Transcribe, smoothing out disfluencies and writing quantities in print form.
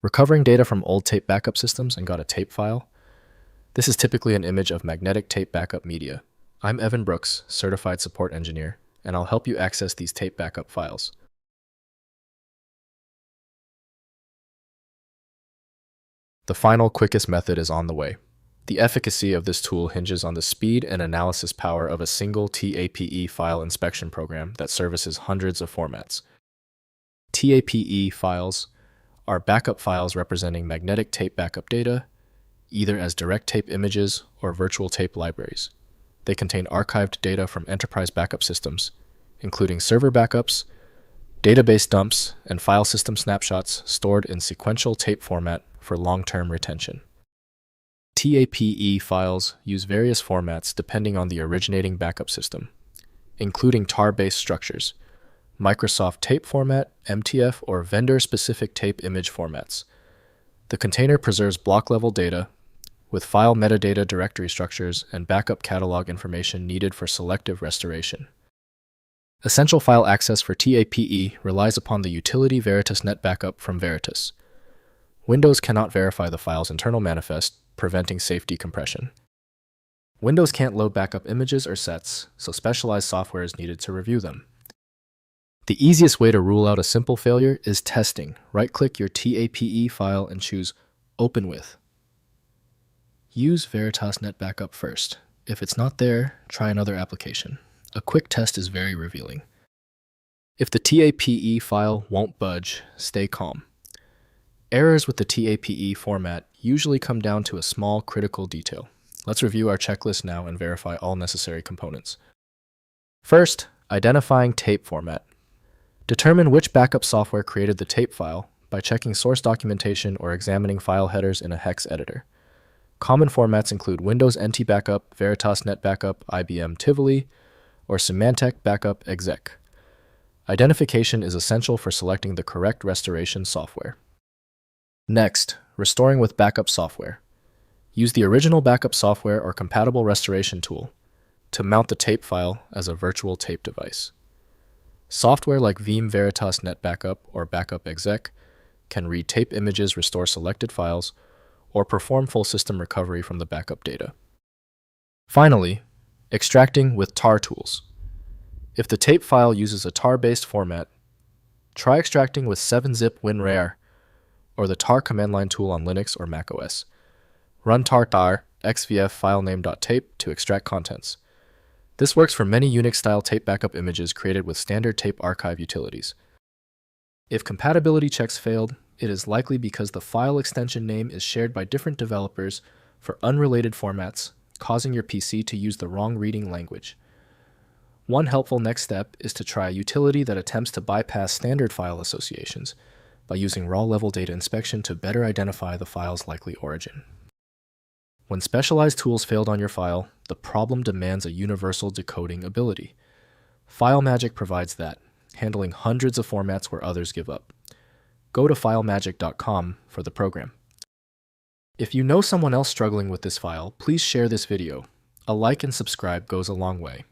Recovering data from old tape backup systems and got a tape file? This is typically an image of magnetic tape backup media. I'm Evan Brooks, Certified Support Engineer, and I'll help you access these tape backup files. The final, quickest method is on the way. The efficacy of this tool hinges on the speed and analysis power of a single TAPE file inspection program that services hundreds of formats. TAPE files are backup files representing magnetic tape backup data, either as direct tape images or virtual tape libraries. They contain archived data from enterprise backup systems, including server backups, database dumps, and file system snapshots stored in sequential tape format for long-term retention. TAPE files use various formats depending on the originating backup system, including tar-based structures, Microsoft Tape Format MTF, or vendor-specific tape image formats. The container preserves block-level data with file metadata directory structures and backup catalog information needed for selective restoration. Essential file access for TAPE relies upon the utility Veritas Net Backup from Veritas. Windows cannot verify the file's internal manifest, preventing safe decompression. Windows can't load backup images or sets, so specialized software is needed to review them. The easiest way to rule out a simple failure is testing. Right-click your TAPE file and choose Open With. Use Veritas Net Backup first. If it's not there, try another application. A quick test is very revealing. If the TAPE file won't budge, stay calm. Errors with the TAPE format usually come down to a small critical detail. Let's review our checklist now and verify all necessary components. First, identifying tape format. Determine which backup software created the tape file by checking source documentation or examining file headers in a hex editor. Common formats include Windows NT Backup, Veritas Net Backup, IBM Tivoli, or Symantec Backup Exec. Identification is essential for selecting the correct restoration software. Next, restoring with backup software. Use the original backup software or compatible restoration tool to mount the tape file as a virtual tape device. Software like Veeam Veritas Net Backup or Backup Exec can read tape images, restore selected files, or perform full system recovery from the backup data. Finally, extracting with tar tools. If the tape file uses a tar-based format, try extracting with 7-zip WinRAR or the tar command line tool on Linux or macOS. Run tar xvf filename.tape to extract contents. This works for many Unix-style tape backup images created with standard tape archive utilities. If compatibility checks failed, it is likely because the file extension name is shared by different developers for unrelated formats, causing your PC to use the wrong reading language. One helpful next step is to try a utility that attempts to bypass standard file associations by using raw-level data inspection to better identify the file's likely origin. When specialized tools failed on your file, the problem demands a universal decoding ability. FileMagick provides that, handling hundreds of formats where others give up. Go to filemagick.com for the program. If you know someone else struggling with this file, please share this video. A like and subscribe goes a long way.